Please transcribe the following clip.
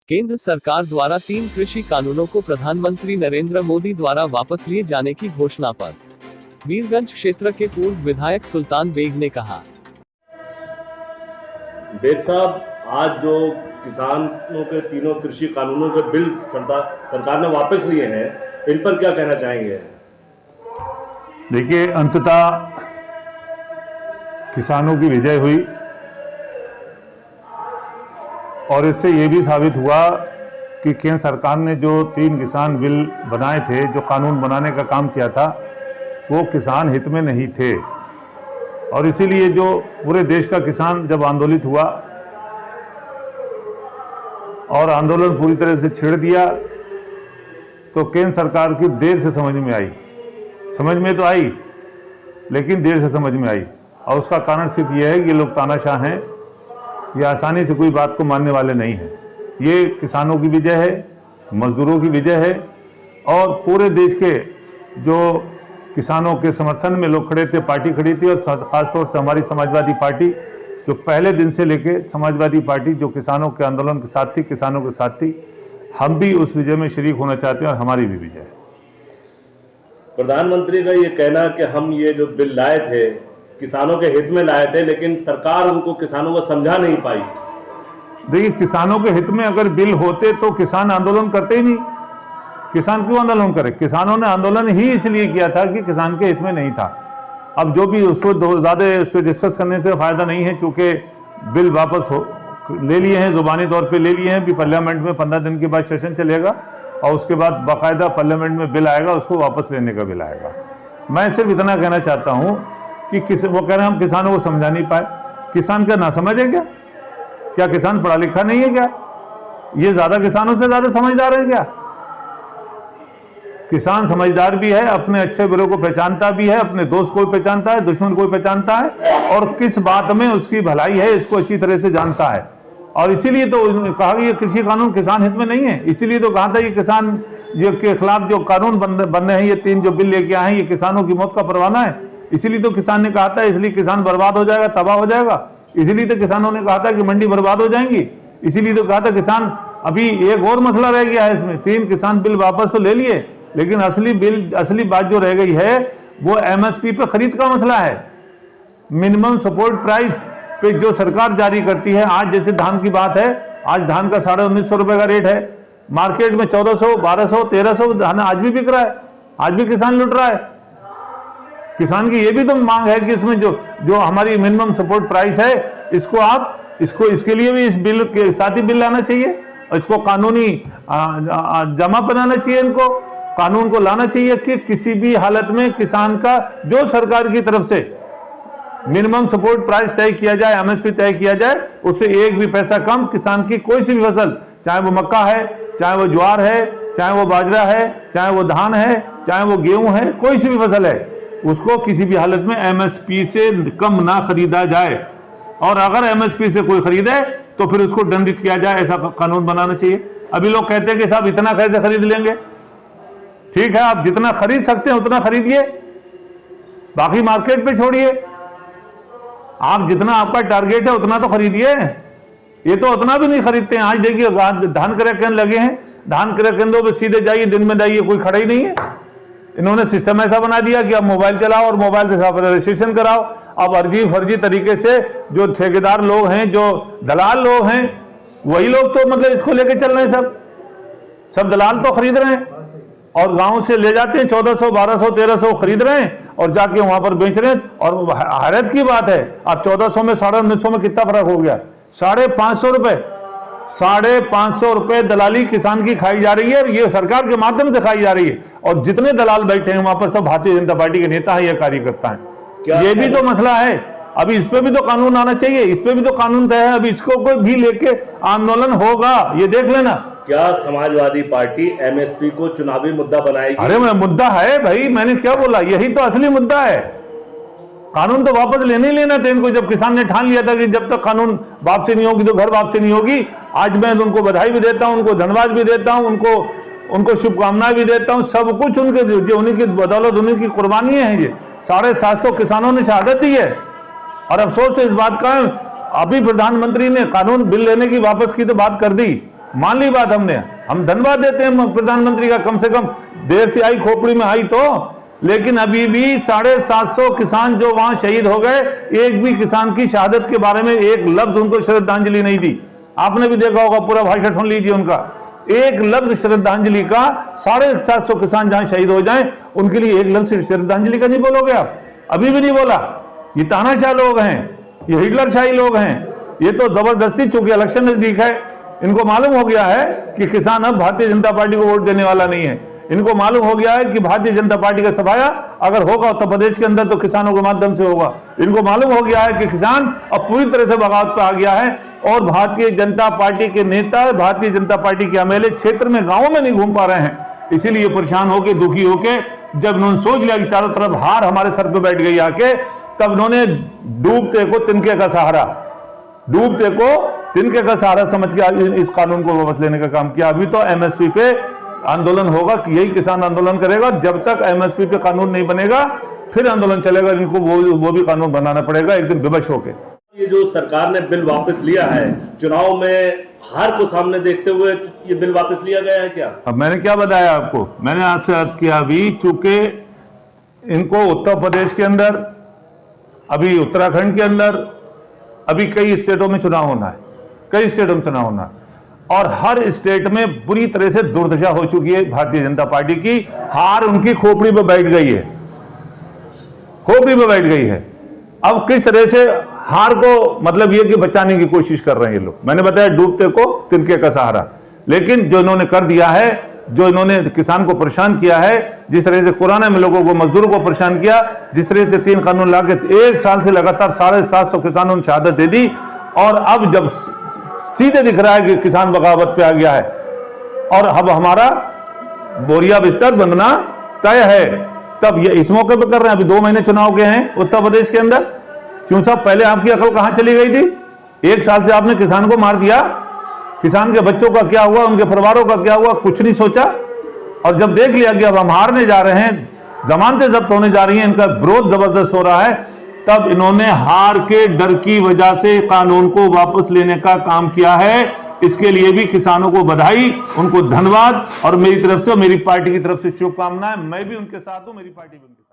केंद्र सरकार द्वारा 3 कृषि कानूनों को प्रधानमंत्री नरेंद्र मोदी द्वारा वापस लिए जाने की घोषणा पर वीरगंज क्षेत्र के पूर्व विधायक सुल्तान बेग ने कहा। बेग साहब, आज जो किसानों के तीनों कृषि कानूनों के बिल सरकार ने वापस लिए हैं, इन पर क्या कहना चाहेंगे? देखिए, अंततः किसानों की विजय हुई और इससे ये भी साबित हुआ कि केंद्र सरकार ने जो 3 किसान बिल बनाए थे, जो कानून बनाने का काम किया था, वो किसान हित में नहीं थे। और इसीलिए जो पूरे देश का किसान जब आंदोलित हुआ और आंदोलन पूरी तरह से छेड़ दिया, तो केंद्र सरकार की देर से समझ में आई। समझ में तो आई, लेकिन देर से समझ में आई। और उसका कारण सिर्फ ये है कि ये लोग तानाशाह हैं, ये आसानी से कोई बात को मानने वाले नहीं हैं। ये किसानों की विजय है, मजदूरों की विजय है और पूरे देश के जो किसानों के समर्थन में लोग खड़े थे, पार्टी खड़ी थी। और खासतौर से हमारी समाजवादी पार्टी, जो पहले दिन से लेके समाजवादी पार्टी जो किसानों के आंदोलन के साथ थी, किसानों के साथ थी, हम भी उस विजय में शरीक होना चाहते हैं और हमारी भी विजय है। प्रधानमंत्री का ये कहना कि हम ये जो बिल लाए थे किसानों के हित में लाए थे, लेकिन सरकार उनको किसानों को समझा नहीं पाई। देखिए, किसानों के हित में अगर बिल होते तो किसान आंदोलन करते ही नहीं। किसान क्यों आंदोलन करे? किसानों ने आंदोलन ही इसलिए किया था कि किसान के हित में नहीं था। अब जो भी उसको ज़्यादा उस पर डिस्कस करने से फायदा नहीं है, चूंकि बिल वापस ले लिए हैं, जुबानी तौर पे ले लिए हैं। भी पार्लियामेंट में 15 दिन के बाद सेशन चलेगा और उसके बाद बाकायदा पार्लियामेंट में बिल आएगा, उसको वापस लेने का बिल आएगा। मैं सिर्फ इतना कहना चाहता हूँ कि वो कह रहे हैं हम किसानों को समझा नहीं पाए। किसान क्या ना समझे क्या? क्या किसान पढ़ा लिखा नहीं है क्या? ये ज्यादा किसानों से ज्यादा समझदार है क्या? किसान समझदार भी है, अपने अच्छे बुरे को पहचानता भी है, अपने दोस्त को भी पहचानता है, दुश्मन को भी पहचानता है और किस बात में उसकी भलाई है इसको अच्छी तरह से जानता है। और इसीलिए तो कहा कि ये कृषि कानून किसान हित में नहीं है। इसीलिए तो कहा था ये किसान के खिलाफ जो कानून बन रहे हैं, ये 3 जो बिल लेके आए हैं, ये किसानों की मौत का परवाना है। इसीलिए तो किसान ने कहा था, इसलिए किसान बर्बाद हो जाएगा, तबाह हो जाएगा। इसीलिए तो किसानों ने कहा था कि मंडी बर्बाद हो जाएंगी। इसीलिए तो कहा था किसान। अभी एक और मसला रह गया है इसमें। 3 किसान बिल वापस तो ले लिए, लेकिन असली बात जो रह गई है वो एमएसपी पे खरीद का मसला है। मिनिमम सपोर्ट प्राइस पे जो सरकार जारी करती है। आज जैसे धान की बात है, आज धान का 1950 रुपए का रेट है। मार्केट में 1400, 1200, 1300 धान आज भी बिक रहा है। आज भी किसान लुट रहा है। किसान की ये भी तो मांग है कि इसमें जो हमारी मिनिमम सपोर्ट प्राइस है, इसके लिए भी इस बिल के साथ ही बिल लाना चाहिए और इसको कानूनी जमा बनाना चाहिए। इनको कानून को लाना चाहिए कि किसी भी हालत में किसान का जो सरकार की तरफ से मिनिमम सपोर्ट प्राइस तय किया जाए, एमएसपी तय किया जाए, उससे 1 भी पैसा कम किसान की कोई सी भी फसल, चाहे वो मक्का है, चाहे वो ज्वार है, चाहे वो बाजरा है, चाहे वो धान है, चाहे वो गेहूं है, कोई सी भी फसल है, उसको किसी भी हालत में एमएसपी से कम ना खरीदा जाए। और अगर एमएसपी से कोई खरीदे तो फिर उसको दंडित किया जाए, ऐसा कानून बनाना चाहिए। अभी लोग कहते हैं कि साहब इतना कैसे खरीद लेंगे? ठीक है, आप जितना खरीद सकते हैं उतना खरीदिए, बाकी मार्केट पे छोड़िए। आप जितना आपका टारगेट है उतना तो खरीदिए। ये तो उतना भी नहीं खरीदते हैं। आज देखिए धान क्रय केंद्र लगे हैं, धान क्रय केंद्रों पे सीधे जाइए, दिन में जाइए, कोई खड़ा ही नहीं है। इन्होंने सिस्टम ऐसा बना दिया कि आप मोबाइल चलाओ और मोबाइल से रजिस्ट्रेशन कराओ। अब फर्जी तरीके से जो ठेकेदार लोग हैं, जो दलाल लोग हैं, वही लोग तो मतलब इसको लेके चल रहे हैं। सब दलाल तो खरीद रहे हैं और गांव से ले जाते हैं, 1400, 1200, 1300 खरीद रहे हैं और जाके वहां पर बेच रहे हैं। और हैरत की बात है, अब 1400 में 1950 में कितना फर्क हो गया? 550 रुपए। 550 रुपए दलाली किसान की खाई जा रही है और ये सरकार के माध्यम से खाई जा रही है। और जितने दलाल बैठे हैं वहां पर सब भारतीय जनता पार्टी के नेता है या कार्यकर्ता है। ये भी तो मसला है। अभी इस पे भी तो कानून आना चाहिए, इस पे भी तो कानून तय है। अभी इसको कोई भी लेके आंदोलन होगा, ये देख लेना। क्या समाजवादी पार्टी एमएसपी को चुनावी मुद्दा बनाएगी? अरे मुद्दा है भाई, मैंने क्या बोला, यही तो असली मुद्दा है। कानून तो वापस लेने ही लेना था इनको। जब किसान ने ठान लिया था कि जब तक कानून वापसी नहीं होगी तो घर वापसी नहीं होगी। आज मैं उनको बधाई भी देता हूं, उनको धन्यवाद भी देता हूं, उनको शुभकामनाएं भी देता हूं। सब कुछ उनके जो उन्हीं की बदौलत, उन्हीं की कुर्बानी है। ये 750 किसानों ने शहादत दी है। और अफसोस तो इस बात का, अभी प्रधानमंत्री ने कानून बिल लेने की वापस की तो बात कर दी, मान ली बात हमने। हम धन्यवाद देते हैं प्रधानमंत्री का, कम से कम देर से आई खोपड़ी में आई तो, लेकिन अभी भी 750 किसान जो वहां शहीद हो गए, एक भी किसान की शहादत के बारे में एक लफ्ज उनको श्रद्धांजलि नहीं दी। आपने भी देखा होगा, पूरा भाषण सुन लीजिए उनका, एक लफ्ज श्रद्धांजलि का। 750 किसान जहां शहीद हो जाएं, उनके लिए एक लफ्ज श्रद्धांजलि का नहीं बोलोगे आप? अभी भी नहीं बोला। ये तानाशाह लोग हैं, ये हिटलरशाही लोग हैं, ये तो जबरदस्ती, चूंकि इलेक्शन नजदीक है, इनको मालूम हो गया है कि किसान अब भारतीय जनता पार्टी को वोट देने वाला नहीं है। इनको मालूम हो गया है कि भारतीय जनता पार्टी का सफाया अगर होगा उत्तर प्रदेश के अंदर तो किसानों के माध्यम से होगा। इनको मालूम हो गया है कि किसान अब पूरी तरह से बगावत पे आ गया है, और भारतीय जनता पार्टी के नेता, भारतीय जनता पार्टी के एमएलए क्षेत्र में, गांवों में नहीं घूम पा रहे हैं। इसीलिए परेशान होके, दुखी होके, जब उन्होंने सोच लिया कि चारों तरफ हार हमारे सर पे बैठ गई आके, तब उन्होंने डूबते को तिनके का सहारा, डूबते को तिनके का सहारा समझ के इस कानून को वापस लेने का काम किया। अभी तो एमएसपी पे आंदोलन होगा, कि यही किसान आंदोलन करेगा। जब तक एमएसपी पे कानून नहीं बनेगा फिर आंदोलन चलेगा। इनको वो भी कानून बनाना पड़ेगा एक दिन विवश होके। ये जो सरकार ने बिल वापस लिया है, चुनाव में हार को सामने देखते हुए ये बिल वापस लिया गया है क्या? अब मैंने क्या बताया आपको, मैंने आपसे अर्ज किया अभी, चूंकि इनको उत्तर प्रदेश के अंदर, अभी उत्तराखंड के अंदर, अभी कई स्टेटों में चुनाव होना है, कई स्टेटों में चुनाव होना है, और हर स्टेट में बुरी तरह से दुर्दशा हो चुकी है भारतीय जनता पार्टी की। हार उनकी खोपड़ी पे बैठ गई है, खोपड़ी पे बैठ गई है। अब किस तरह से हार को, मतलब ये कि बचाने की कोशिश कर रहे हैं ये लोग। मैंने बताया डूबते को तिनके का सहारा। लेकिन जो इन्होंने कर दिया है, जो इन्होंने किसान को परेशान किया है, जिस तरह से कोरोना में लोगों को, मजदूरों को परेशान किया, जिस तरह से 3 कानून लाके 1 साल से लगातार 750 किसानों ने शहादत दे दी, और अब जब सीधे दिख रहा है कि किसान बगावत पे आ गया है, और अब हमारा बोरिया बिस्तर बंधना तय है, तब ये इस मौके पर कर रहे हैं। अभी 2 महीने चुनाव के हैं उत्तर प्रदेश के अंदर। क्यों साहब, पहले आपकी अकल कहां चली गई थी? 1 साल से आपने किसान को मार दिया, किसान के बच्चों का क्या हुआ, उनके परिवारों का क्या हुआ, कुछ नहीं सोचा। और जब देख लिया कि अब हम हारने जा रहे हैं, जमानतें जब्त होने जा रही हैं, इनका विरोध जबरदस्त हो रहा है, तब इन्होंने हार के डर की वजह से कानून को वापस लेने का काम किया है। इसके लिए भी किसानों को बधाई, उनको धन्यवाद, और मेरी तरफ से, मेरी पार्टी की तरफ से शुभकामनाएं। मैं भी उनके साथ हूं, मेरी पार्टी भी उनके साथ।